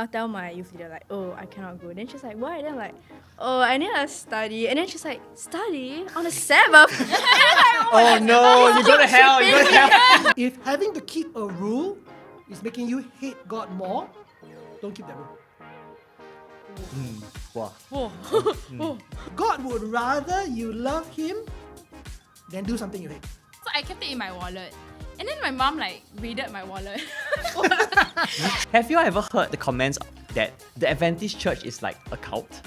I'll tell my youth leader like, oh, I cannot go. Then she's like, why? Then I'm like, oh, I need to study. And then she's like, study on the Sabbath. And I'm like, Oh no, you go to hell, you go to hell. If having to keep a rule is making you hate God more, don't keep that rule. Wow. God would rather you love Him than do something you hate. So I kept it in my wallet. And then my mom raided my wallet. Have you ever heard the comments that the Adventist church is like a cult?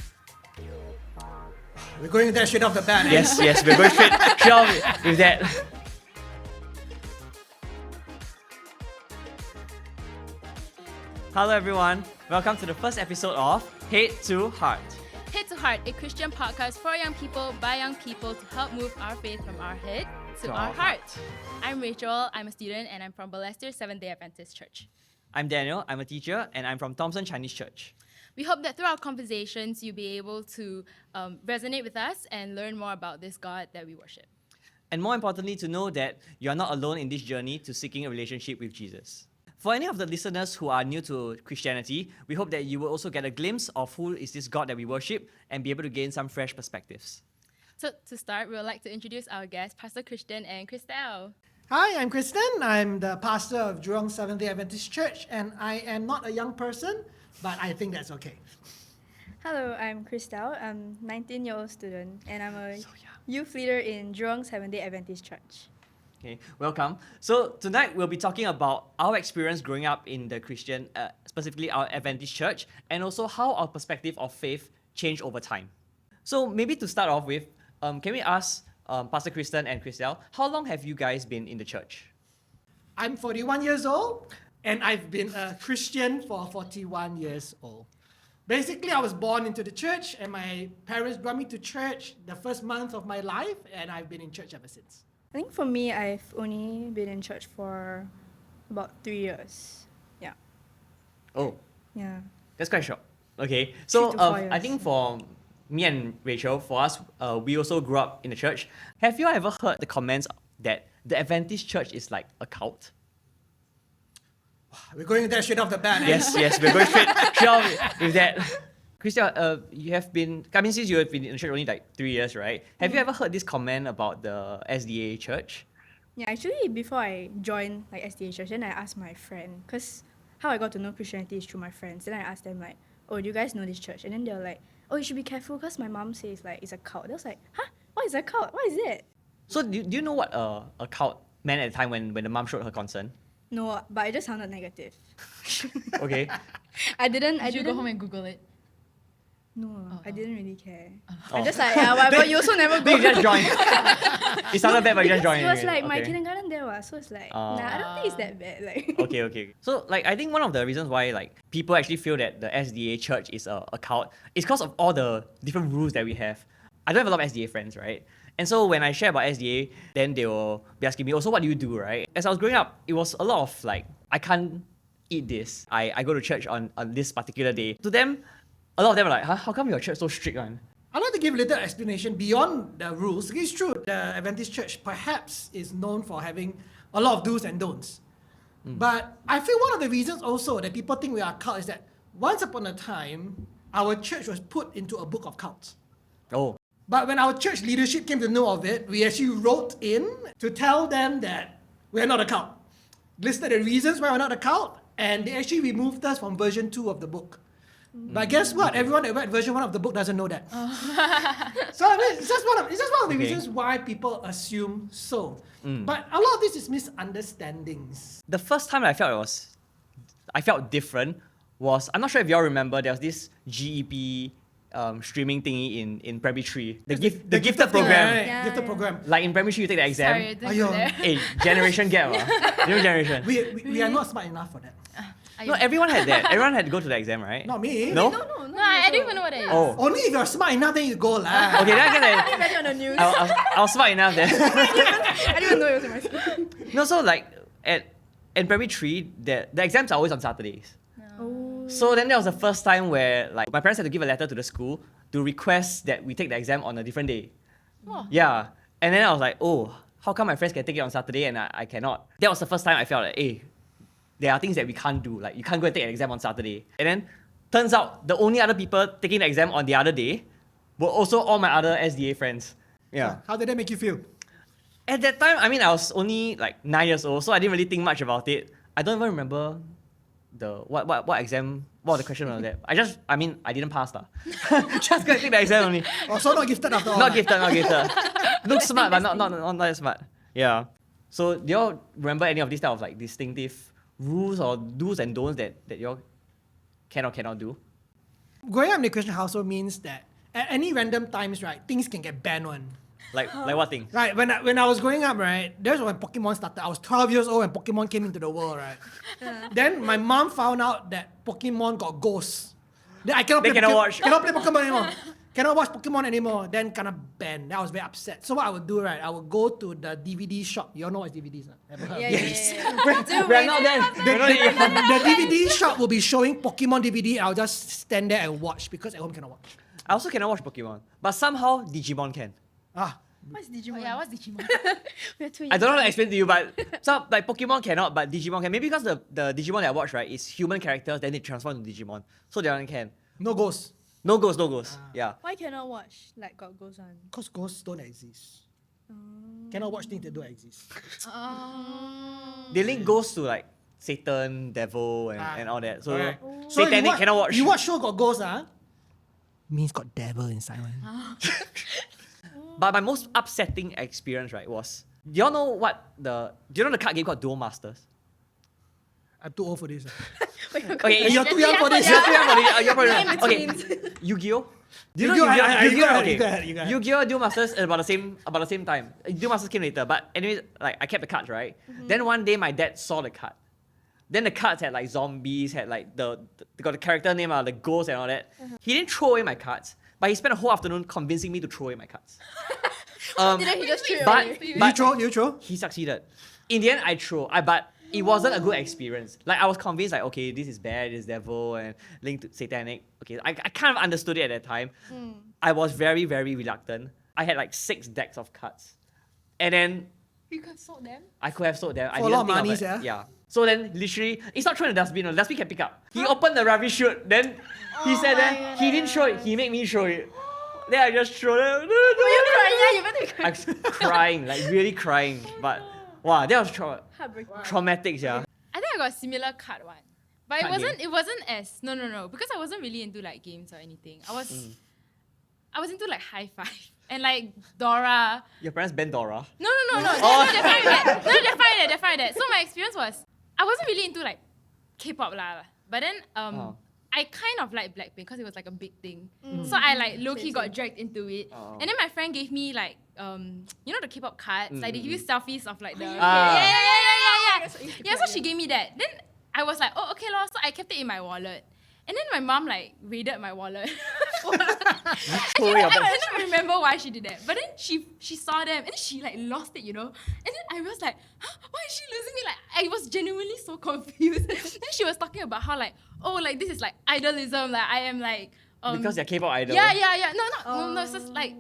We're going there straight off the bat. Yes, we're going straight off with that. Hello everyone, welcome to the first episode of Head to Heart. Head to Heart, a Christian podcast for young people by young people to help move our faith from our head to our heart. I'm Rachel, I'm a student, and I'm from Balestier Seventh-day Adventist Church. I'm Daniel, I'm a teacher, and I'm from Thompson Chinese Church. We hope that through our conversations, you'll be able to resonate with us and learn more about this God that we worship. And more importantly, to know that you are not alone in this journey to seeking a relationship with Jesus. For any of the listeners who are new to Christianity, we hope that you will also get a glimpse of who is this God that we worship and be able to gain some fresh perspectives. So to start, we would like to introduce our guests, Pastor Christian and Christelle. Hi, I'm Kristen. I'm the pastor of Jurong Seventh-day Adventist Church, and I am not a young person, but I think that's okay. Hello, I'm Christelle. I'm a 19-year-old student, and I'm a youth leader in Jurong Seventh-day Adventist Church. Okay, welcome. So tonight we'll be talking about our experience growing up in the Christian, specifically our Adventist church, and also how our perspective of faith changed over time. So maybe to start off with, can we ask Pastor Kristen and Christelle, how long have you guys been in the church? I'm 41 years old, and I've been a Christian for 41 years old. Basically, I was born into the church, and my parents brought me to church the first month of my life, and I've been in church ever since. I think for me, I've only been in church for about 3 years. Yeah. Oh, Yeah. that's quite short. Okay, so 3 to 4 I years. think for me and Rachel, for us, we also grew up in the church. Have you ever heard the comments that the Adventist church is like a cult? We're going there straight off the bat. Yes, we're going straight off with that. Christian, you have been, since you have been in the church only like 3 years, right? Have you ever heard this comment about the SDA church? Yeah, actually, before I joined SDA Church, then I asked my friend, because how I got to know Christianity is through my friends. Then I asked them like, oh, do you guys know this church? And then they were like, oh, you should be careful because my mom says it's a cult. I was like, huh? What is a cult? What is it? So do you know what a cult meant at the time when the mom showed her concern? No, but it just sounded negative. Okay. I didn't. Did you go home and Google it? No, I didn't really care. Oh. I just yeah, whatever. You also never go. Then you just joined. It sounded bad, but you just joined. It was anyway. like my Okay. kindergarten there, so it's like, nah, I don't think it's that bad. Okay. So I think one of the reasons why people actually feel that the SDA church is a cult is because of all the different rules that we have. I don't have a lot of SDA friends, right? And so when I share about SDA, then they will be asking me, oh, so what do you do, right? As I was growing up, it was a lot of I can't eat this. I go to church on this particular day. To them, a lot of them are like, huh, how come your church so strict, man? I'd like to give a little explanation beyond the rules. It's true, the Adventist church perhaps is known for having a lot of do's and don'ts. But I feel one of the reasons also that people think we are a cult is that once upon a time, our church was put into a book of cults. Oh. But when our church leadership came to know of it, we actually wrote in to tell them that we're not a cult. Listed the reasons why we're not a cult, and they actually removed us from version 2 of the book. But guess what? Everyone that read version 1 of the book doesn't know that. So I mean, it's just one of the reasons why people assume so. But a lot of this is misunderstandings. The first time I felt different was, I'm not sure if y'all remember, there was this GEP streaming thingy in primary 3. The gifted program. Right? Yeah, Gifted yeah. program. Like in primary 3, you take the exam. Sorry, I didn't go Aiyo. there. Hey, generation gap. New generation. We are not smart enough for that. No, everyone had that. Everyone had to go to the exam, right? Not me. No? No, No, I don't even know what it is. Oh. Only if you're smart enough, then you go lah. Okay, then I guess I read it on the news. I was smart enough then. I didn't even know it was in my school. No, so in primary 3, the exams are always on Saturdays. Oh. So then that was the first time where my parents had to give a letter to the school to request that we take the exam on a different day. Oh. Yeah. And then I was like, oh, how come my friends can take it on Saturday and I cannot? That was the first time I felt like, hey, there are things that we can't do. Like, you can't go and take an exam on Saturday. And then turns out the only other people taking the exam on the other day were also all my other SDA friends. Yeah. How did that make you feel? At that time, I mean, I was only like 9 years old, so I didn't really think much about it. I don't even remember what exam, what was the question on that. I didn't pass lah. Just gonna take the exam only. Oh, so not gifted after all. Not gifted. Look smart, but not that smart. Yeah. So do y'all remember any of these type of like distinctive rules or do's and don'ts that y'all can or cannot do? Growing up in a Christian household means that at any random times, right, things can get banned one. Like what thing? Right, when I was growing up, right, that's when Pokemon started. I was 12 years old when Pokemon came into the world, right? Then my mom found out that Pokemon got ghosts. Then I cannot play Pokemon anymore. Cannot watch Pokemon anymore. Then kind of banned. Then I was very upset. So what I would do, right, I would go to the DVD shop. You all know what's DVDs, huh? Ever heard? Yes. Dude, We're not there. The DVD shop will be showing Pokemon DVD. I'll just stand there and watch because at home cannot watch. I also cannot watch Pokemon, but somehow Digimon can. What's Digimon? Oh, yeah, what's Digimon? We're too I don't know how young. to explain to you, but some like Pokemon cannot, but Digimon can. Maybe because the Digimon that I watch, right, is human characters, then they transform into Digimon. So the other one can. No ghosts. No ghosts. Yeah. Why cannot watch like God Goes On? Because ghosts don't exist. Cannot watch things that don't exist. They link ghosts to like Satan, devil, and all that. So Correct. Satanic cannot watch. You watch show got ghosts, means got devil inside one. But my most upsetting experience, right, was, do you know the card game called Duel Masters? I'm too old for this. Okay, You're too young for this. You're probably right. Okay, Yu-Gi-Oh? Do you know Yu-Gi-Oh? Okay. You got it. Yu-Gi-Oh! Duel Masters is about the same time. Duel Masters came later, but anyway, like I kept the cards, right? Then one day my dad saw the card. Then the cards had like zombies, had like they got the character name, the ghosts and all that. He didn't throw away my cards, but he spent a whole afternoon convincing me to throw away my cards. Didn't he just throw it But, away? You throw? he succeeded. In the end, I threw. But it wasn't a good experience. Like I was convinced, like okay, this is bad, this is devil, and linked to satanic. Okay, I kind of understood it at that time. I was very, very reluctant. I had like 6 decks of cards, and then You could have sold them. I could have sold them. I For a didn't lot of think money, it. sia. Yeah. So then, literally, it's not thrown in the dustbin. The dustbin can pick up. He opened the rubbish chute. Then he said that he didn't throw it. He made me throw it. Then I just throw it. Were you crying? Yeah, you better be I crying. was crying, like really crying. But wow, that was Heartbreaking. traumatic, yeah. I think I got a similar card one. But Card it wasn't as no, because I wasn't really into like games or anything. I was into like High Five and like Dora. Your parents banned Dora. No. They're fine with that. No, they're fine with that. So my experience was I wasn't really into like K-pop lah. But then I kind of like Blackpink because it was like a big thing. So I like low-key got dragged into it. And then my friend gave me like you know the K-pop cards? Like they give you selfies of like the Yeah, so she gave me that. Then I was like, oh okay lor. So I kept it in my wallet. And then my mom like raided my wallet. I don't remember why she did that. But then she saw them and she like lost it, you know. And then I was like, huh, why is she losing it? Like I was genuinely so confused. Then she was talking about how like, oh like this is like idolism. Like I am like Because they're K-pop idol. Yeah. No, it's just like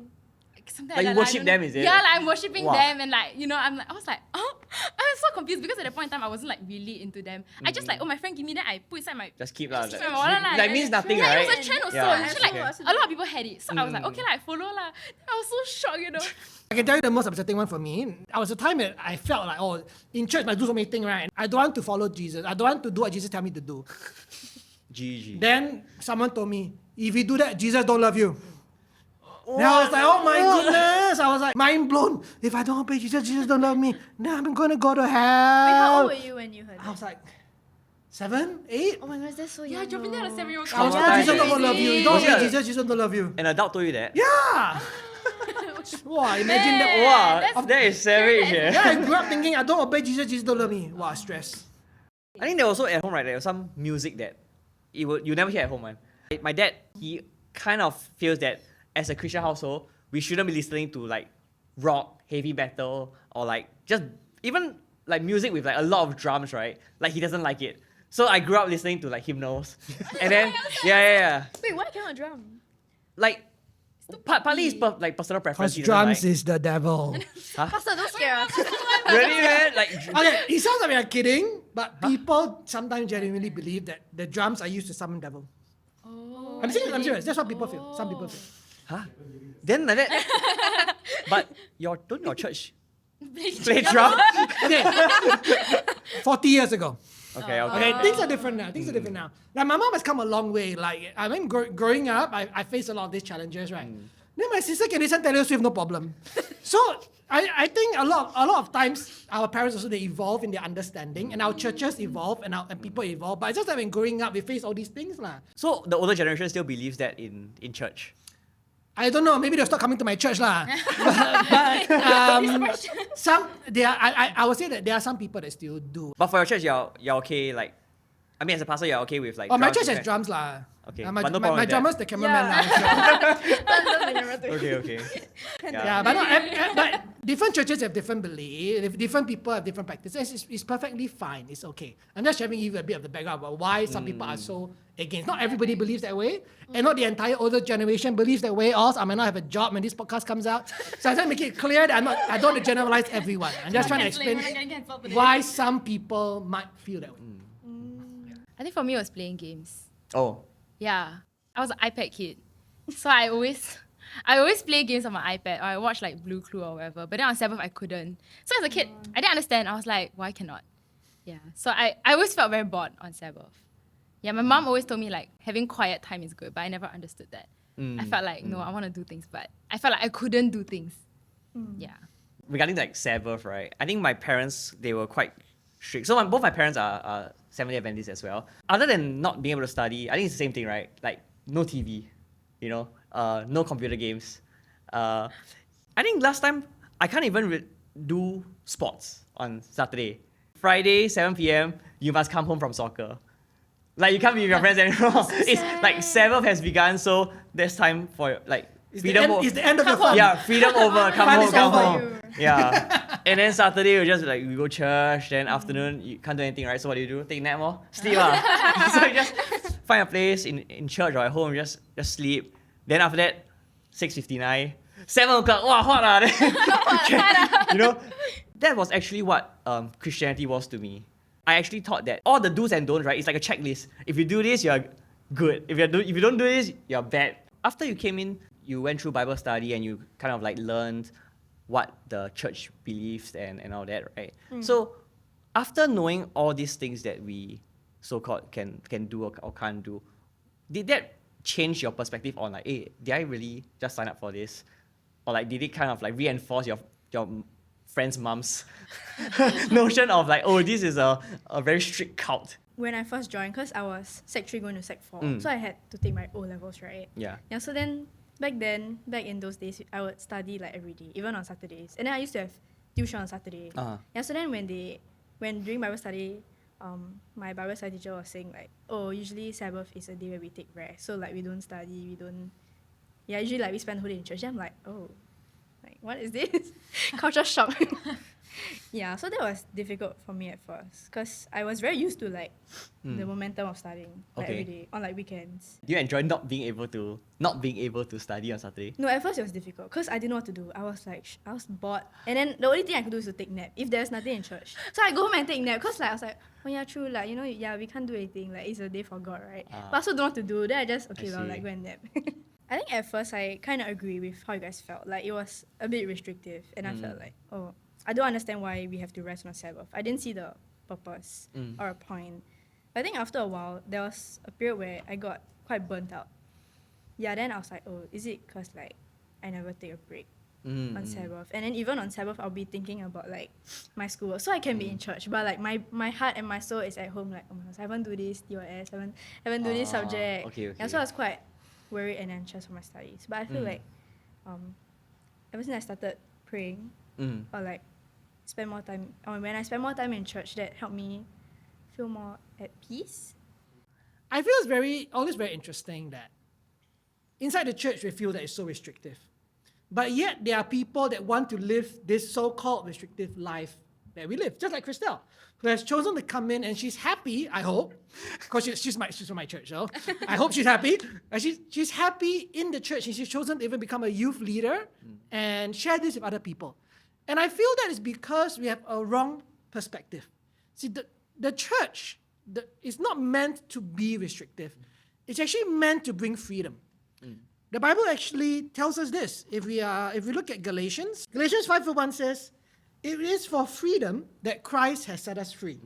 something Like like you that. worship them, is it? Yeah, like I'm worshipping Wow. them and like, you know, I was like, oh, I was so confused because at that point in time I wasn't like really into them. I just like, oh my friend give me that, I put inside my Just keep lah. keep my wallet lah. That means nothing, yeah, right? it was a trend also. Yeah, Actually, okay. like, a lot of people had it. So I was like, okay, like, I follow lah. I was so shocked, you know. I can tell you the most upsetting one for me. I was a time that I felt like, oh, in church I do so many things, right? I don't want to follow Jesus. I don't want to do what Jesus tell me to do. GG. Then someone told me, if you do that, Jesus don't love you. Then I was like, oh my goodness. I was like, mind blown. If I don't obey Jesus, Jesus don't love me. Then I'm going to go to hell. Wait, how old were you when you heard I that? was like, 7, 8? Oh my gosh, that's so young. Yeah, dropping down a 7-year-old I was Traumatized, told Jesus eh? don't love you. You don't Was obey it a- Jesus, Jesus don't love you. An adult told you that? Yeah. Wow, imagine that. Wow, that is savage. Yeah, I grew up thinking I don't obey Jesus, Jesus don't love me. Wow, stress. I think there was also at home, right? There was some music that you never hear at home, man. My dad, he kind of feels that as a Christian household, we shouldn't be listening to like rock, heavy metal, or like just even like music with like a lot of drums, right? Like he doesn't like it. So I grew up listening to like hymnals, and then yeah. Wait, why cannot drum? Like partly it's like personal preference. Because he doesn't drums like. is the devil. Pastor, don't scare us. Really, man? Like Okay, it sounds like we are kidding, but people sometimes genuinely believe that the drums are used to summon devil. Oh, I'm serious. That's what people feel. Some people feel. Huh? Then like that. But don't your church play drum? Okay. 40 years ago. Okay. Okay, things are different now. Like my mom has come a long way. Like I mean, growing up, I faced a lot of these challenges, right? Then my sister can listen Taylor Swift, no problem. So I think a lot of times our parents also they evolve in their understanding, and our churches evolve, and people evolve. But it's just that when growing up, we face all these things, lah. So the older generation still believes that in church. I don't know. Maybe they'll stop coming to my church, lah. I would say that there are some people that still do. But for your church, you're okay. Like, I mean, as a pastor, you're okay with like. Oh, my drums, church has drums, lah. Okay, My but no problem with drummer's the cameraman now. Okay. Yeah, but but different churches have different beliefs. Different people have different practices. It's perfectly fine. It's okay. I'm just sharing you a bit of the background about why some people are so against. Not everybody believes that way, and not the entire older generation believes that way. Also, I may not have a job when this podcast comes out. So I'm trying to make it clear that I don't want to generalize everyone. I'm just trying to explain why some people might feel that way. I think for me, it was playing games. Oh. Yeah, I was an iPad kid, so I always play games on my iPad, or I watch like Blue Clue or whatever. But then on Sabbath I couldn't. So as a kid, I didn't understand. I was like, why cannot? Yeah. So I always felt very bored on Sabbath. Yeah, my mom always told me like having quiet time is good, but I never understood that. I felt like no, I want to do things, but I felt like I couldn't do things. Yeah. Regarding like Sabbath, right? I think my parents they were quite strict. So both my parents are Seventh-day Adventists as well. Other than not being able to study, I think it's the same thing, right? Like no TV, no computer games. I think last time I can't even do sports on Saturday. Friday, 7 p.m. you must come home from soccer. Like you can't be with your friends anymore. It's like Sabbath has begun, so there's time for like freedom. It's the end of the fun. Yeah, freedom over. Come Fun home. is over. Yeah. And then Saturday we go church. Then afternoon you can't do anything, right? So what do? Take a nap more? Sleep So you just find a place in church or at home, just sleep. Then after that, 6:59, 7 o'clock. Wow, hot that was actually what Christianity was to me. I actually thought that all the do's and don'ts, right? It's like a checklist. If you do this, you're good. If you don't do this, you're bad. After you came in, you went through Bible study and you kind of like learned what the church believes and all that, right? So after knowing all these things that we so-called can do or can't do, did that change your perspective on like, hey, did I really just sign up for this? Or like, did it kind of like reinforce your friend's mom's notion of like, oh, this is a very strict cult? When I first joined, because I was Sec 3 going to Sec 4, so I had to take my O-levels, right? Yeah. Yeah, so then, back in those days, I would study like every day, even on Saturdays. And then I used to have tuition on Saturday. Yeah, so then when during Bible study, my Bible study teacher was saying like, oh, usually Sabbath is a day where we take rest. So like we don't study, usually like we spend the whole day in church. And I'm like, oh, like what is this? Culture shock. Yeah, so that was difficult for me at first because I was very used to like the momentum of studying like every day on like weekends. Do you enjoy not being able to study on Saturday? No, at first it was difficult because I didn't know what to do. I was like, I was bored, and then the only thing I could do is to take nap if there's nothing in church. So I go home and take nap because like I was like, oh yeah, true, like we can't do anything. Like it's a day for God, right? But I also don't know what to do. Then I just like go and nap. I think at first I kind of agree with how you guys felt. Like it was a bit restrictive, and I felt like, oh, I don't understand why we have to rest on Sabbath. I didn't see the purpose or a point. But I think after a while, there was a period where I got quite burnt out. Yeah, then I was like, oh, is it because like I never take a break on Sabbath? And then even on Sabbath, I'll be thinking about like my schoolwork. So I can be in church, but like my heart and my soul is at home. Like, oh my gosh, I haven't do this TOS, haven't do this subject. Okay. And so I was quite worried and anxious for my studies. But I feel like ever since I started praying or like spend more time, or when I spend more time in church, that helped me feel more at peace. I feel it's always very interesting that inside the church we feel that it's so restrictive. But yet there are people that want to live this so-called restrictive life that we live, just like Christelle, who has chosen to come in and she's happy, I hope, because she's from my church, so I hope she's happy. And she's happy in the church and she's chosen to even become a youth leader and share this with other people. And I feel that is because we have a wrong perspective. See, the church is not meant to be restrictive. It's actually meant to bring freedom. The Bible actually tells us this. If we look at Galatians 5:1 says, "It is for freedom that Christ has set us free.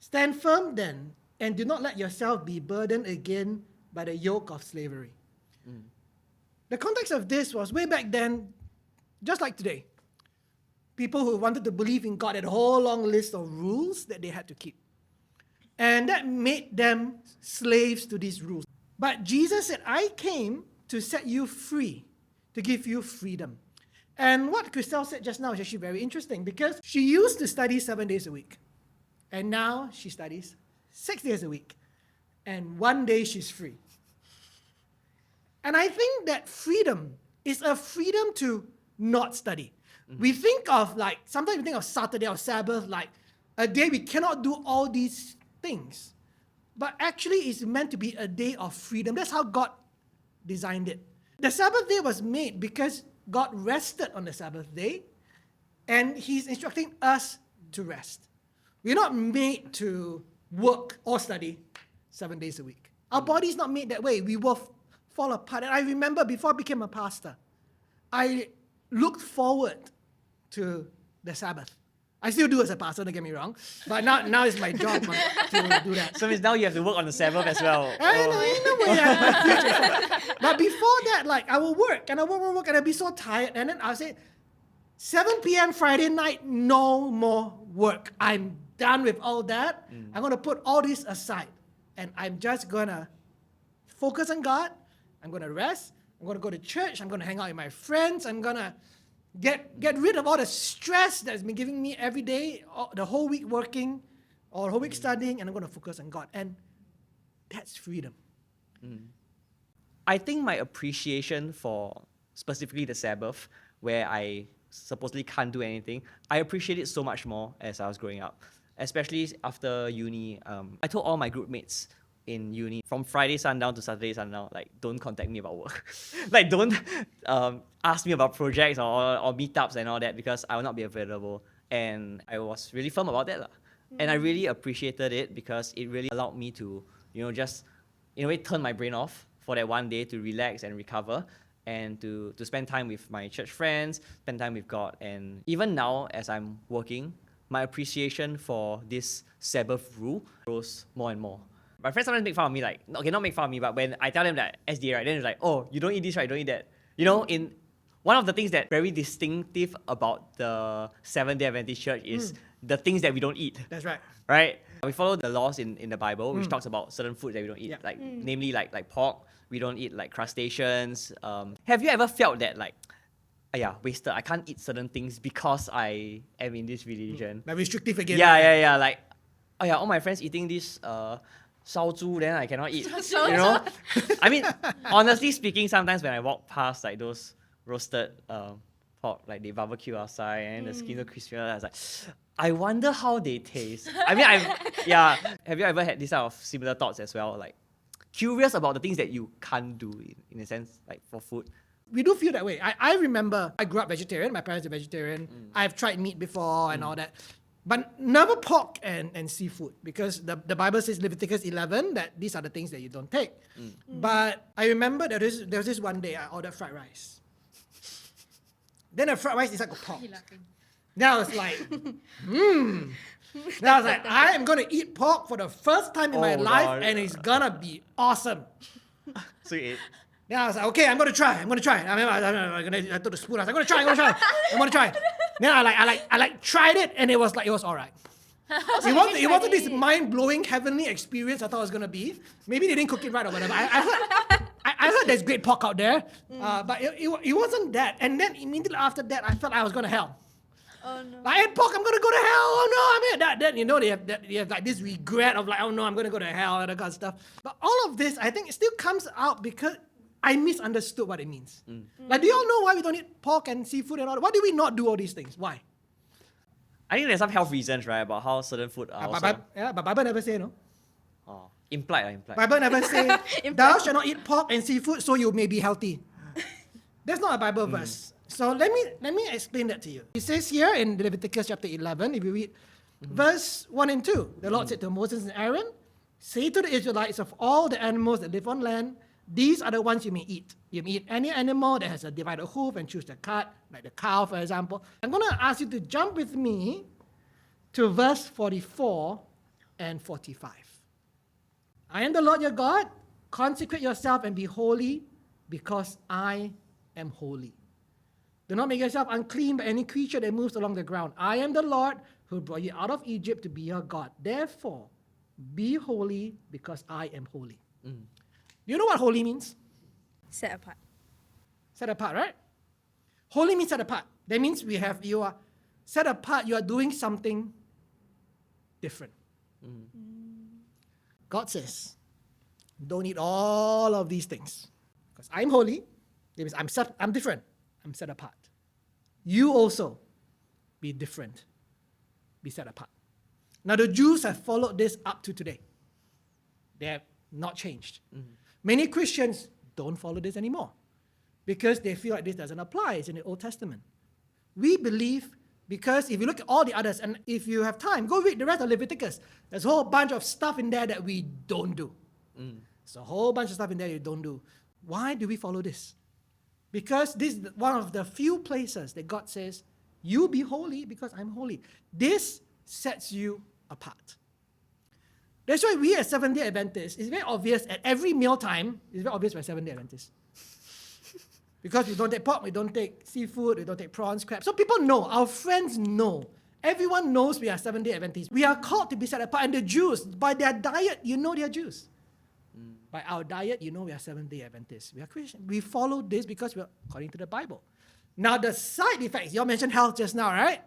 Stand firm then, and do not let yourself be burdened again by the yoke of slavery." The context of this was way back then, just like today. People who wanted to believe in God had a whole long list of rules that they had to keep. And that made them slaves to these rules. But Jesus said, "I came to set you free, to give you freedom." And what Christelle said just now is actually very interesting because she used to study 7 days a week. And now she studies 6 days a week. And one day she's free. And I think that freedom is a freedom to not study. We think of sometimes we think of Saturday or Sabbath like a day we cannot do all these things. But actually it's meant to be a day of freedom. That's how God designed it. The Sabbath day was made because God rested on the Sabbath day, and He's instructing us to rest. We're not made to work or study 7 days a week. Our body's not made that way. We will fall apart. And I remember before I became a pastor, I looked forward to the Sabbath. I still do as a pastor, don't get me wrong. But now it's my job to do that. So means now you have to work on the Sabbath as well. But before that, I will work and I work and I'll be so tired. And then I'll say, 7 p.m. Friday night, no more work. I'm done with all that. I'm going to put all this aside. And I'm just going to focus on God. I'm going to rest. I'm going to go to church. I'm going to hang out with my friends. I'm going to get rid of all the stress that's been giving me every day, the whole week working, or the whole week studying, and I'm going to focus on God. And that's freedom. I think my appreciation for specifically the Sabbath, where I supposedly can't do anything, I appreciate it so much more as I was growing up. Especially after uni, I told all my group mates in uni, from Friday sundown to Saturday sundown, don't contact me about work. Don't ask me about projects or meetups and all that because I will not be available. And I was really firm about that. And I really appreciated it because it really allowed me to, just in a way turn my brain off for that one day to relax and recover and to spend time with my church friends, spend time with God. And even now, as I'm working, my appreciation for this Sabbath rule grows more and more. My friends sometimes make fun of me, not make fun of me, but when I tell them that SDA, right, then it's like, "Oh, you don't eat this, right? Don't eat that." In one of the things that very distinctive about the Seventh-day Adventist Church is the things that we don't eat. That's right. Right? We follow the laws in the Bible, which talks about certain foods that we don't eat, namely like pork. We don't eat crustaceans. Have you ever felt that wasted? I can't eat certain things because I am in this religion. Like restrictive again. Yeah. All my friends eating this 烧猪, then I cannot eat. I mean, honestly speaking, sometimes when I walk past those roasted pork, they barbecue outside and the skin so crispy, I was like, I wonder how they taste. I mean, have you ever had this kind of similar thoughts as well? Curious about the things that you can't do in a sense, for food. We do feel that way. I remember I grew up vegetarian. My parents are vegetarian. I've tried meat before and all that. But never pork and seafood because the Bible says Leviticus 11 that these are the things that you don't take. But I remember there was this one day I ordered fried rice. Then the fried rice is like a pork. Then I was like, Then I was like, I am going to eat pork for the first time in my life and it's going to be awesome. So you ate? Then I was like, okay, I'm going to try. I took the spoon. I was like, I'm going to try. Then I tried it and it was all right. It wasn't this mind-blowing heavenly experience I thought it was going to be. Maybe they didn't cook it right or whatever. I heard there's great pork out there, but it wasn't that. And then immediately after that, I felt I was going to hell. Oh no. I ate pork, I'm going to go to hell. Oh no, I mean, they have this regret of oh no, I'm going to go to hell and that kind of stuff. But all of this, I think it still comes out because I misunderstood what it means. Do you all know why we don't eat pork and seafood and all that? Why do we not do all these things? Why? I think there's some health reasons, right, about how certain food are also... But Bible never say, no? Oh, implied. Bible never say, thou shalt not eat pork and seafood so you may be healthy. That's not a Bible verse. So let me explain that to you. It says here in Leviticus chapter 11, if you read verse 1 and 2, the Lord said to Moses and Aaron, say to the Israelites, of all the animals that live on land, these are the ones you may eat. You may eat any animal that has a divided hoof and choose the cut, like the cow, for example. I'm going to ask you to jump with me to verse 44 and 45. I am the Lord your God. Consecrate yourself and be holy, because I am holy. Do not make yourself unclean by any creature that moves along the ground. I am the Lord who brought you out of Egypt to be your God. Therefore, be holy, because I am holy. Do you know what holy means? Set apart. Set apart, right? Holy means set apart. That means you are set apart, you are doing something different. God says, don't eat all of these things. Because I'm holy, that means I'm different. I'm set apart. You also be different. Be set apart. Now the Jews have followed this up to today. They have not changed. Many Christians don't follow this anymore because they feel like this doesn't apply. It's in the Old Testament. We believe, because if you look at all the others, and if you have time, go read the rest of Leviticus. There's a whole bunch of stuff in there that we don't do. There's a whole bunch of stuff in there you don't do. Why do we follow this? Because this is one of the few places that God says, you be holy because I'm holy. This sets you apart. That's why we as Seventh-day Adventists, it's very obvious at every mealtime, it's very obvious we're Seventh-day Adventists. Because we don't take pork, we don't take seafood, we don't take prawns, crabs. So people know, our friends know. Everyone knows we are Seventh-day Adventists. We are called to be set apart. And the Jews, by their diet, you know they are Jews. By our diet, you know we are Seventh-day Adventists. We are Christian. We follow this because we're according to the Bible. Now the side effects, you all mentioned health just now, right?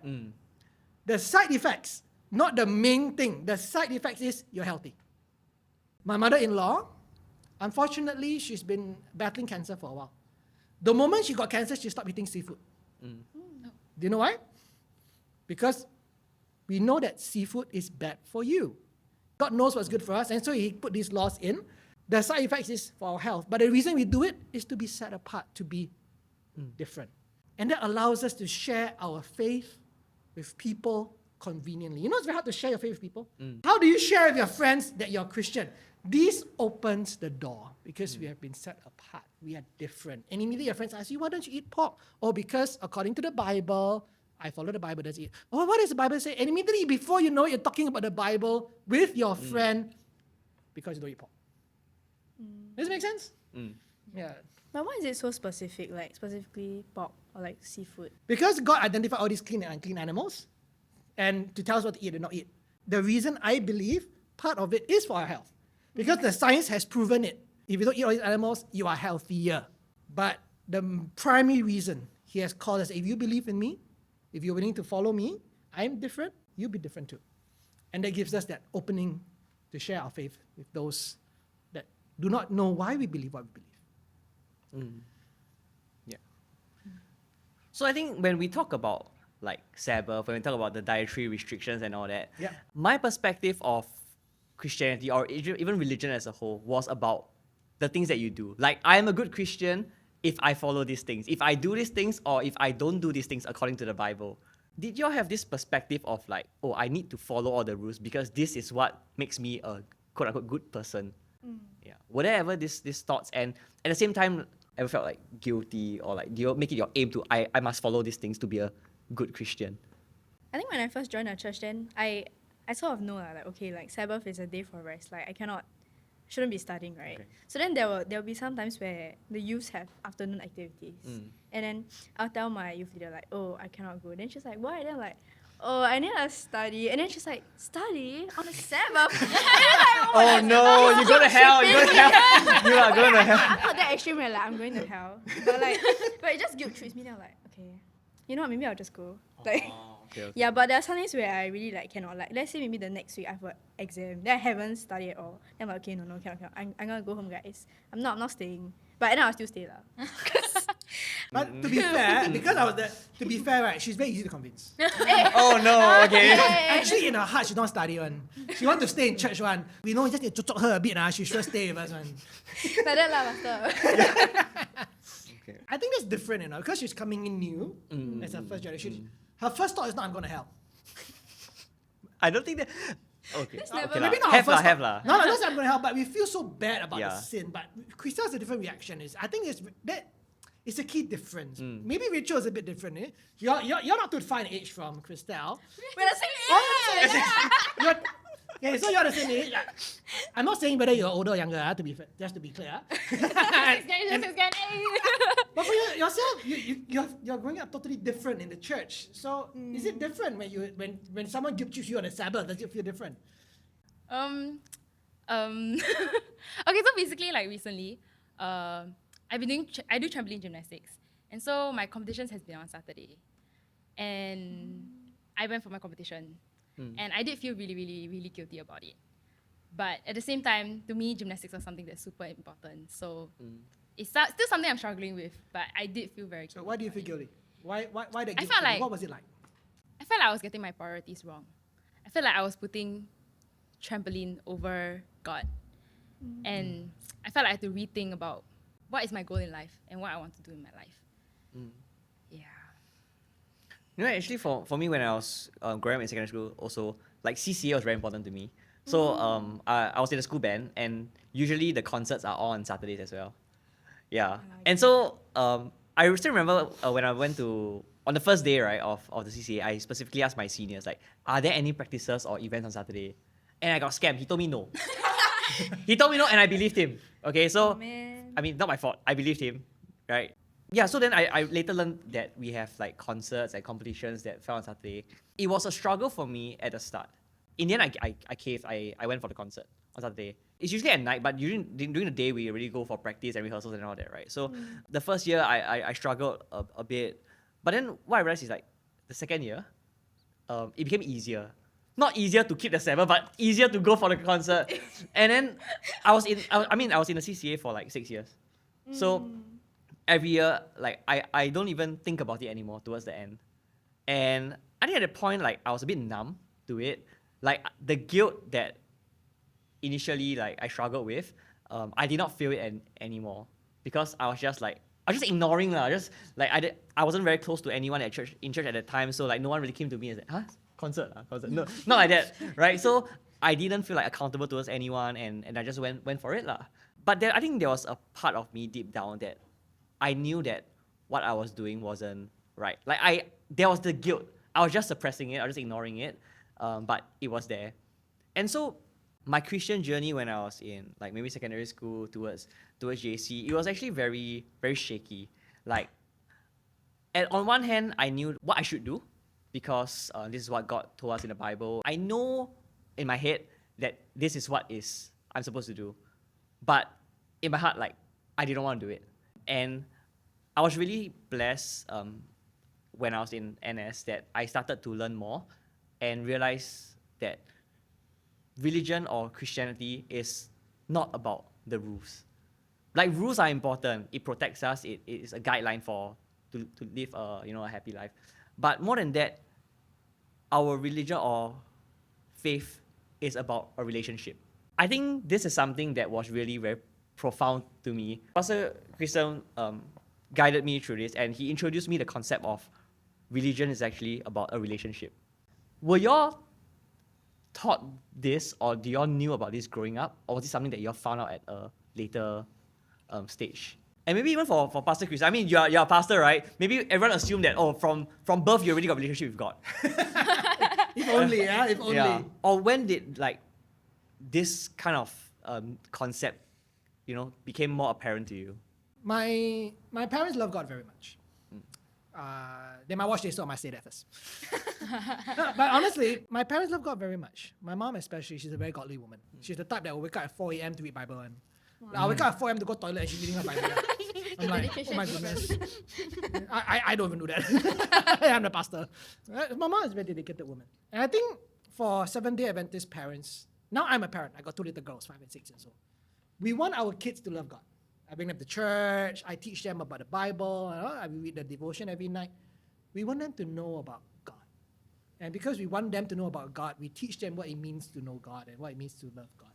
The side effects, not the main thing. The side effects is you're healthy. My mother-in-law, unfortunately, she's been battling cancer for a while. The moment she got cancer, she stopped eating seafood. Do you know why? Because we know that seafood is bad for you. God knows what's good for us, and so He put these laws in. The side effects is for our health. But the reason we do it is to be set apart, to be different. And that allows us to share our faith with people conveniently. You know it's very hard to share your faith with people. How do you share with your friends that you're Christian? This opens the door because we have been set apart. We are different. And immediately your friends ask you, why don't you eat pork? Or because according to the Bible, I follow the Bible, does it? Oh, what does the Bible say? And immediately before you know it, you're talking about the Bible with your friend because you don't eat pork. Does it make sense? Yeah. But why is it so specific, like specifically pork or like seafood? Because God identified all these clean and unclean animals and to tell us what to eat and not eat. The reason I believe part of it is for our health. Because the science has proven it. If you don't eat all these animals, you are healthier. But the primary reason He has called us, if you believe in me, if you're willing to follow me, I'm different, you'll be different too. And that gives us that opening to share our faith with those that do not know why we believe what we believe. Yeah. So I think when we talk about like Sabbath, when we talk about the dietary restrictions and all that, my perspective of Christianity or even religion as a whole was about the things that you do. Like, I am a good Christian if I follow these things, if I do these things, or if I don't do these things according to the Bible. Did y'all have this perspective of like, oh, I need to follow all the rules because this is what makes me a quote-unquote good person? Yeah. Were there ever these thoughts, and at the same time ever felt like guilty, or like do you make it your aim to I must follow these things to be a good Christian? I think when I first joined the church, then I sort of know like, okay, like Sabbath is a day for rest. Like shouldn't be studying, right? Okay. So then there will be some times where the youths have afternoon activities. And then I'll tell my youth leader like, oh, I cannot go. Then she's like, why? And then I'm like, oh, I need to study. And then she's like, study on the Sabbath? And then like, oh no, you go to hell, you go to hell. You are going to hell. I'm not that extreme where like I'm going to hell. But it just guilt trips me. Then I'm like, okay, you know what, maybe I'll just go. Like, okay. Yeah, but there are some days where I really like cannot. Like, let's say maybe the next week I have an exam, then I haven't studied at all. Then I'm like, okay, no, cannot. I'm gonna go home, guys. I'm not staying. But then I'll still stay lah. But to be fair, because I was there, to be fair, right, she's very easy to convince. Oh no, okay. Actually, in her heart, she don't study one. She want to stay in church one. We know we just need to talk her a bit, she should stay with us one. Like that lah, master. Okay. I think that's different, because she's coming in new as her first generation. Her first thought is not, I'm going to hell. I don't think that. Okay. That's never- Okay lah. Maybe not Have our lah, first have thought. lah. No, that's I'm going to help, but we feel so bad about the Yeah. sin. But Christelle has a different reaction. I think it's a key difference. Mm. Maybe Rachel is a bit different. Eh? You're not too far in age from Christelle. We're the same age. You're, yeah, so you're the same age. I'm not saying whether you're older or younger, just to be clear. But for yourself, you're growing up totally different in the church. So is it different when someone guilt trips you on a Sabbath? Does it feel different? Okay, so basically, like recently, I do trampoline gymnastics, and so my competitions has been on Saturday, and I went for my competition, and I did feel really, really, really guilty about it. But at the same time, to me, gymnastics was something that's super important. So it's still something I'm struggling with, but I did feel very guilty. So why do you feel guilty? Why that guilt? felt like- What was it like? I felt like I was getting my priorities wrong. I felt like I was putting trampoline over God. And I felt like I had to rethink about what is my goal in life and what I want to do in my life. Yeah. You know, actually, for me, when I was growing up in secondary school, also like CCA was very important to me. So I was in the school band, and usually the concerts are all on Saturdays as well. Yeah, and so I still remember when I went to on the first day, right, of the CCA, I specifically asked my seniors, like, are there any practices or events on Saturday? And I got scammed. He told me no. He told me no, and I believed him. Okay, so Man. I mean, not my fault. I believed him, right? Yeah, so then I later learned that we have like concerts and competitions that fell on Saturday. It was a struggle for me at the start. In the end, I caved. I went for the concert on Saturday. It's usually at night, but during the day, we already go for practice and rehearsals and all that, right? So the first year, I struggled a bit. But then what I realized is like the second year, it became easier. Not easier to keep the 7, but easier to go for the concert. And then I was in the CCA for like 6 years. So every year, like I don't even think about it anymore towards the end. And I think at the point, like I was a bit numb to it. Like the guilt that initially like I struggled with, I did not feel it anymore because I was just ignoring lah. Just like I wasn't very close to anyone in church at that time, so like no one really came to me and said, "Huh? Concert? No, not like that, right?" So I didn't feel like accountable towards anyone, and I just went for it lah. But I think there was a part of me deep down that I knew that what I was doing wasn't right. Like there was the guilt. I was just suppressing it. I was just ignoring it. But it was there. And so my Christian journey when I was in like maybe secondary school towards JC, it was actually very, very shaky. Like on one hand, I knew what I should do because this is what God told us in the Bible. I know in my head that this is what I'm supposed to do. But in my heart, like I didn't want to do it. And I was really blessed when I was in NS that I started to learn more and realize that religion or Christianity is not about the rules. Like rules are important. It protects us. It is a guideline to live a happy life. But more than that, our religion or faith is about a relationship. I think this is something that was really very profound to me. Pastor Christian guided me through this, and he introduced me the concept of religion is actually about a relationship. Were y'all taught this, or do y'all knew about this growing up, or was it something that y'all found out at a later stage? And maybe even for Pastor Chris, I mean, you're a pastor, right? Maybe everyone assumed that, from birth, you already got a relationship with God. If only, yeah, if only. Yeah. Or when did, like, this kind of concept, became more apparent to you? My parents love God very much. They might watch this, so I might say that first. No, but honestly, my parents love God very much. My mom especially, she's a very godly woman. She's the type that will wake up at 4 a.m. to read Bible. And I'll wake up at 4 a.m. to go toilet and she's reading her Bible. I'm like, oh my goodness. I don't even do that. I'm the pastor. My mom is a very dedicated woman. And I think for Seventh-day Adventist parents, now I'm a parent. I got 2 little girls, 5 and 6 and so. We want our kids to love God. I bring them to church. I teach them about the Bible. I read the devotion every night. We want them to know about God. And because we want them to know about God, we teach them what it means to know God and what it means to love God.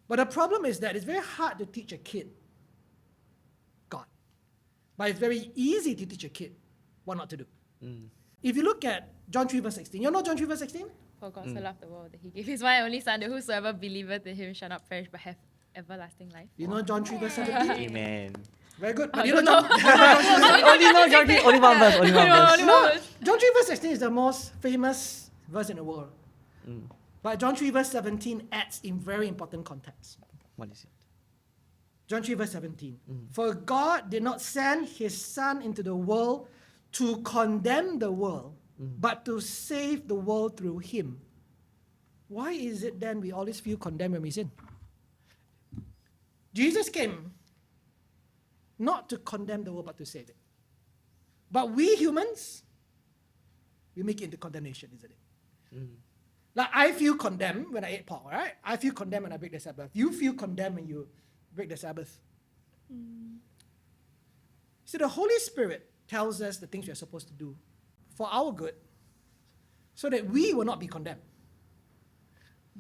But the problem is that it's very hard to teach a kid God. But it's very easy to teach a kid what not to do. If you look at John 3 verse 16, you know John 3 verse 16? For God so loved the world that he gave his one and only son, that whosoever believeth in him shall not perish but have everlasting life. You know John 3 verse 17? Amen. Very good. I But you don't know John, Only no, John 3, only one verse, only one verse. no, John 3 verse 16 is the most famous verse in the world. Mm. But John 3 verse 17 adds in very important context. What is it? John 3 verse 17. For God did not send his son into the world to condemn the world, but to save the world through him. Why is it then we always feel condemned when we sin? Jesus came not to condemn the world, but to save it. But we humans, we make it into condemnation, isn't it? Like I feel condemned when I ate pork, right? I feel condemned when I break the Sabbath. You feel condemned when you break the Sabbath. So the Holy Spirit tells us the things we are supposed to do for our good, so that we will not be condemned.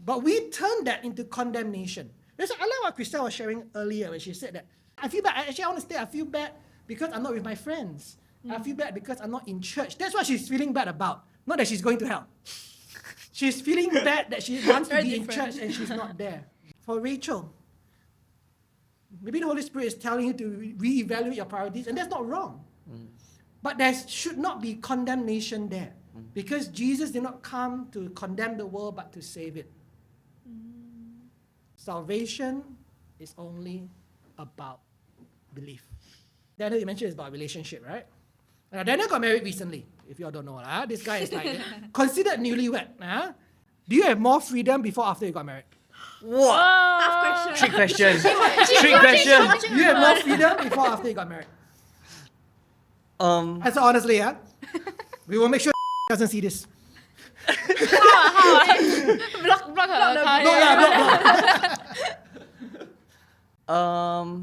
But we turn that into condemnation. That's, I like what Christelle was sharing earlier when she said that. I feel bad. Actually, I want to stay. I feel bad because I'm not with my friends. I feel bad because I'm not in church. That's what she's feeling bad about. Not that she's going to hell. She's feeling bad that she wants to be in church and she's not there. For Rachel, maybe the Holy Spirit is telling you to reevaluate your priorities, and that's not wrong. But there should not be condemnation there, because Jesus did not come to condemn the world, but to save it. Salvation is only about belief. Daniel, you mentioned it's about relationship, right? Now, Daniel got married recently, if you all don't know. This guy is like considered newlywed. Do you have more freedom before or after you got married? What? Tough question. Trick question. Trick question. Do you have more freedom before or after you got married? Answer honestly, we will make sure doesn't see this. Block her account. Block.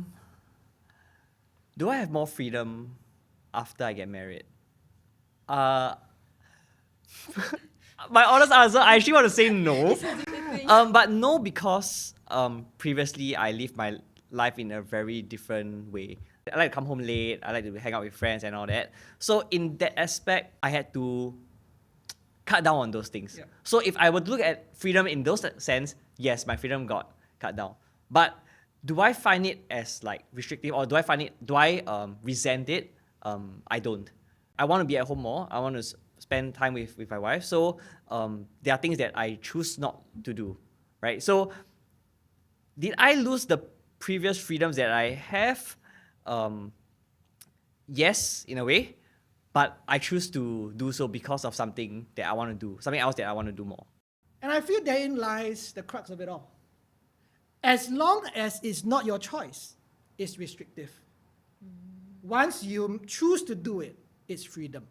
Do I have more freedom after I get married? My honest answer, I actually want to say no. But no, because previously I lived my life in a very different way. I like to come home late, I like to hang out with friends and all that. So in that aspect, I had to cut down on those things. Yeah. So if I were to look at freedom in those sense, yes, my freedom got cut down. But do I find it as like restrictive, or do I resent it? I don't. I want to be at home more. I want to spend time with my wife. So there are things that I choose not to do, right? So did I lose the previous freedoms that I have? Yes, in a way, but I choose to do so because of something that I want to do, something else that I want to do more. And I feel therein lies the crux of it all. As long as it's not your choice, it's restrictive. Once you choose to do it, it's freedom.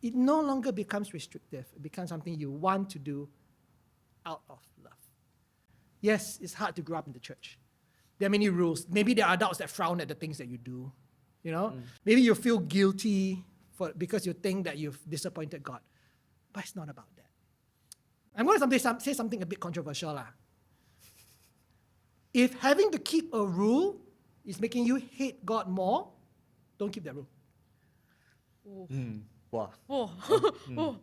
It no longer becomes restrictive. It becomes something you want to do out of love. Yes, it's hard to grow up in the church. There are many rules. Maybe there are adults that frown at the things that you do. You know, maybe you feel guilty because you think that you've disappointed God. But it's not about that. I'm going to say something a bit controversial. If having to keep a rule is making you hate God more, don't keep that rule. Wow. Oh.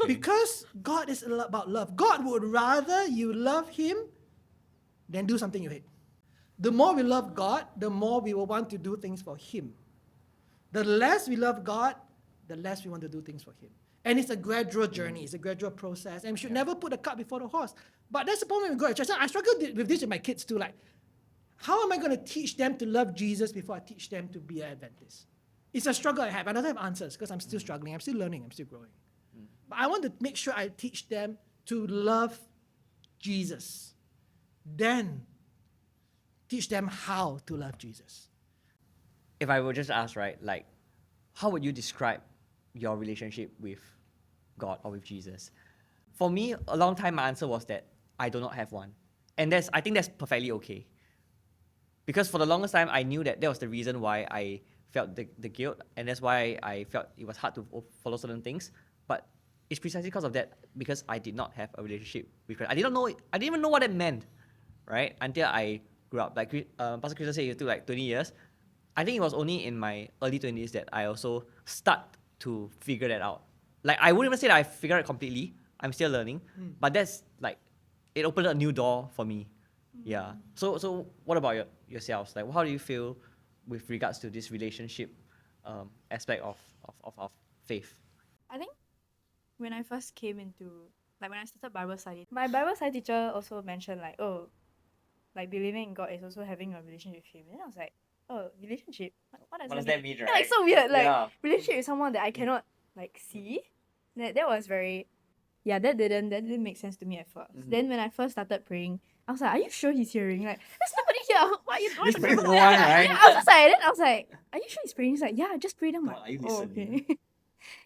Because God is about love. God would rather you love Him than do something you hate. The more we love God, the more we will want to do things for Him. The less we love God, the less we want to do things for Him. And it's a gradual journey. It's a gradual process. And we should never put the cart before the horse. But that's the problem when we go to church. I struggle with this with my kids too. Like, how am I going to teach them to love Jesus before I teach them to be an Adventist? It's a struggle I have. I don't have answers because I'm still struggling. I'm still learning. I'm still growing. But I want to make sure I teach them to love Jesus. Then teach them how to love Jesus. If I would just ask, right, like, how would you describe your relationship with God or with Jesus? For me, a long time, my answer was that I do not have one. And I think that's perfectly okay. Because for the longest time, I knew that was the reason why I felt the guilt, and that's why I felt it was hard to follow certain things. But it's precisely because of that, because I did not have a relationship with Christ. I didn't even know what it meant, right? Until I grew up. Like Pastor Christian said, it took like 20 years. I think it was only in my early 20s that I also start to figure that out. Like, I wouldn't even say that I figured it completely, I'm still learning. But that's like, it opened a new door for me. Yeah. So what about yourselves? Like, how do you feel with regards to this relationship aspect of faith? I think when I first came into, like when I started Bible study, my Bible study teacher also mentioned like, oh, like believing in God is also having a relationship with Him. And I was like, oh, relationship? What does that mean? right? Yeah, like so weird. Like Yeah. relationship with someone that I cannot like see. That was very, yeah, that didn't make sense to me at first. Then when I first started praying, I was like, are you sure He's hearing? Like, there's nobody here. Why are you He's praying for one, right? Yeah, I was like, are you sure He's praying? He's like, yeah, just pray. I'm like, God, are you oh, listening? okay.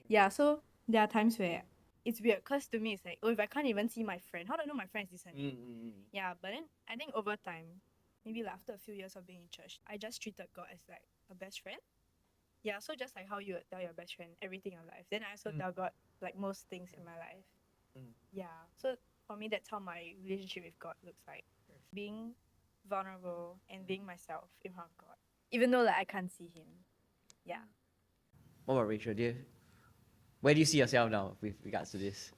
Yeah, so there are times where it's weird because to me it's like, oh, if I can't even see my friend, how do I know my friend is listening? Yeah, but then I think over time, maybe like after a few years of being in church, I just treated God as like a best friend. Yeah, so just like how you would tell your best friend everything in life, then I also tell God like most things in my life. Yeah, so for me, that's how my relationship with God looks like. Being vulnerable and being myself in front of God, even though like I can't see Him. Yeah. What about Rachel? Where do you see yourself now with regards to this?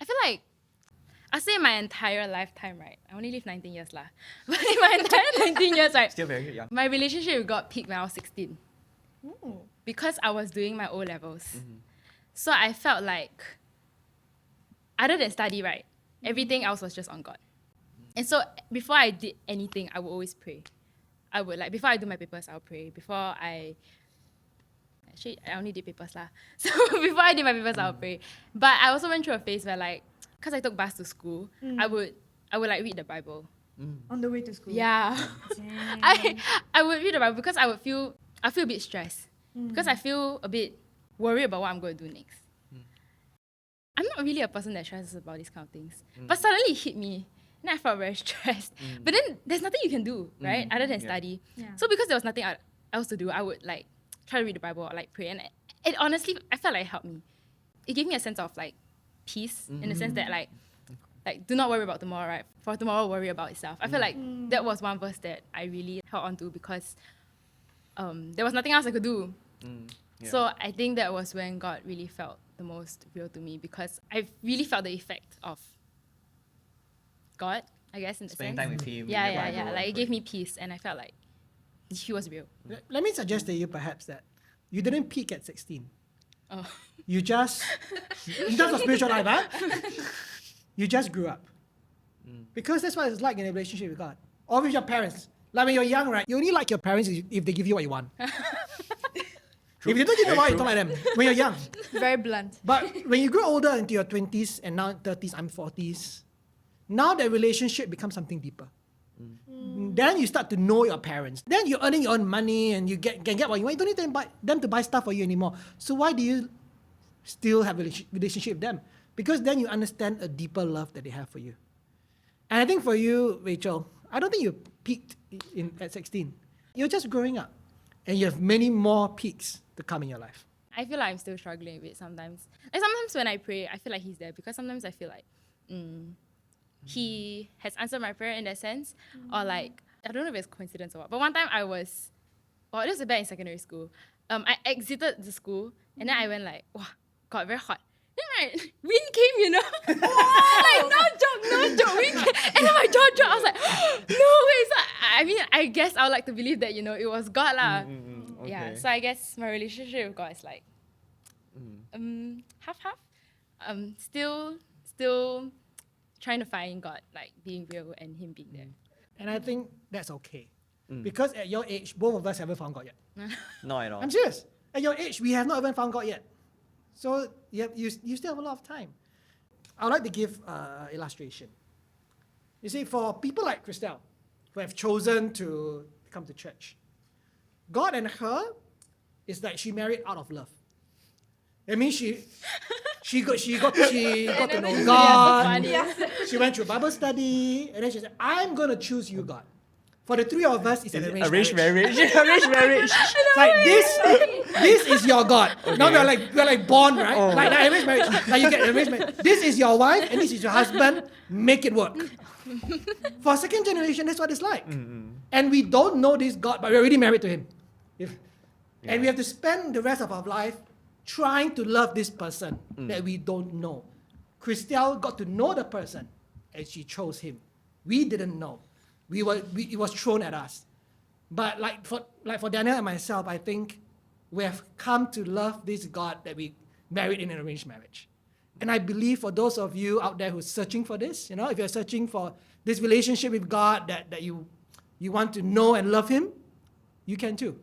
I feel like I say my entire lifetime, right? I only live 19 years lah. But in my entire 19 years, right? Still very young. My relationship with God peaked when I was 16 Ooh. because I was doing my O levels. So I felt like, other than study, right? Everything else was just on God. And so before I did anything, I would always pray. I would like, before I do my papers, I'll pray. Actually, I only did papers lah. So before I did my papers, I'll pray. But I also went through a phase where like, because I took bus to school, I would like read the Bible. On the way to school. Yeah. I would read the Bible because I feel a bit stressed. Because I feel a bit worried about what I'm going to do next. I'm not really a person that stresses about these kind of things. But suddenly it hit me. And I felt very stressed. But then there's nothing you can do, right? Other than study. Yeah. So because there was nothing else to do, I would like try to read the Bible or like pray. And it honestly, I felt like it helped me. It gave me a sense of like peace in the sense that like do not worry about tomorrow, right? For tomorrow, worry about itself. I feel like that was one verse that I really held on to because there was nothing else I could do. Yeah. So I think that was when God really felt the most real to me because I really felt the effect of God, I guess, in the Spending sense. time with Him. Yeah. Like it gave me peace and I felt like He was real. Let me suggest to you perhaps that you didn't peak at 16. Oh. You just, in terms of spiritual life, you just grew up. Because that's what it's like in a relationship with God. Or with your parents. Like when you're young, right? You only like your parents if they give you what you want. If they don't give you what you don't like them. When you're young. Very blunt. But when you grow older into your 20s and now 30s, I'm 40s, now that relationship becomes something deeper. Then you start to know your parents. Then you're earning your own money and you can get what you want. You don't need them to buy stuff for you anymore. So why do you still have a relationship with them? Because then you understand a deeper love that they have for you. And I think for you, Rachel, I don't think you peaked at 16. You're just growing up. And you have many more peaks to come in your life. I feel like I'm still struggling with it sometimes. Like sometimes when I pray, I feel like He's there because sometimes I feel like He has answered my prayer in that sense. Or like, I don't know if it's coincidence or what, but one time it was back in secondary school. I exited the school and then I went like, wow, God, very hot. Then right, wind came, you know. Like no joke, wind came. And then my jaw dropped. I was like, no way. So I mean, I guess I would like to believe that, you know, it was God lah. Okay. Yeah, so I guess my relationship with God is like half. Still trying to find God, like being real and Him being there. And I think that's okay. Because at your age, both of us haven't found God yet. Not at all. I'm serious. At your age, we have not even found God yet. So you still have a lot of time. I would like to give an illustration. You see, for people like Christelle, who have chosen to come to church, God and her is like she married out of love. I mean, she got to know God. She went through Bible study, and then she said, "I'm going to choose you, God." For the three of us, it's an arranged marriage. Arranged marriage. It's like this is your God. Okay. Now we're like born, right? Oh. Like arranged marriage. Like you get arranged marriage. This is your wife and this is your husband. Make it work. For second generation, that's what it's like. And we don't know this God, but we're already married to Him. And we have to spend the rest of our life trying to love this person that we don't know. Christelle got to know the person and she chose him. We didn't know. It was thrown at us. But like for Daniel and myself, I think we have come to love this God that we married in an arranged marriage. And I believe for those of you out there who's searching for this, if you're searching for this relationship with God that you want to know and love him, you can too.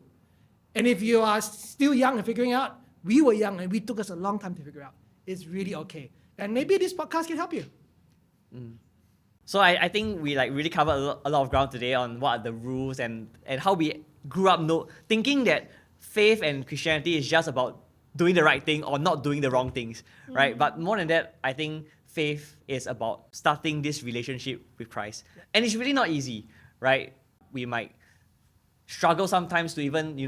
And if you are still young and figuring out, we were young and it took us a long time to figure out. It's really okay. And maybe this podcast can help you. So I think we really covered a lot of ground today on what are the rules and how we grew up thinking that faith and Christianity is just about doing the right thing or not doing the wrong things, right? But more than that, I think faith is about starting this relationship with Christ. And it's really not easy, right? We might struggle sometimes to even,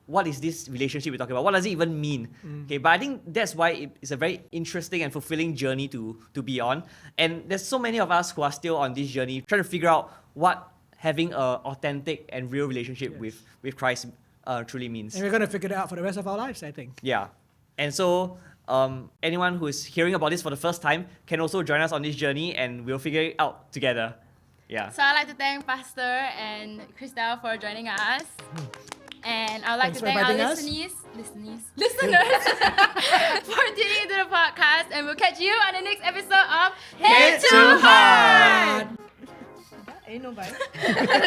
what is this relationship we're talking about? What does it even mean? Okay, but I think that's why it's a very interesting and fulfilling journey to be on. And there's so many of us who are still on this journey trying to figure out what having an authentic and real relationship with Christ truly means. And we're going to figure it out for the rest of our lives, I think. Yeah. And so anyone who is hearing about this for the first time can also join us on this journey and we'll figure it out together. Yeah. So I'd like to thank Pastor and Christelle for joining us. And I'd like to thank our listeners for tuning into the podcast. And we'll catch you on the next episode of Head to Heart. Ain't no bye. Bye-bye.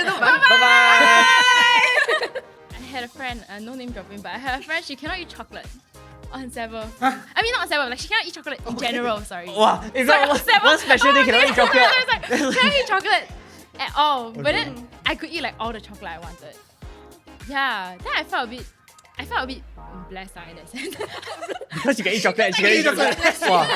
I had a friend, no name dropping, but I had a friend, she cannot eat chocolate on Sabbath. I mean, not on Sabbath, she cannot eat chocolate in general, sorry. Wow, is that one special day cannot eat chocolate? Cannot eat chocolate at all. But then I could eat all the chocolate I wanted. Yeah, then I felt a bit blessed in that sense. Because you can eat chocolate and she can eat chocolate. Wow.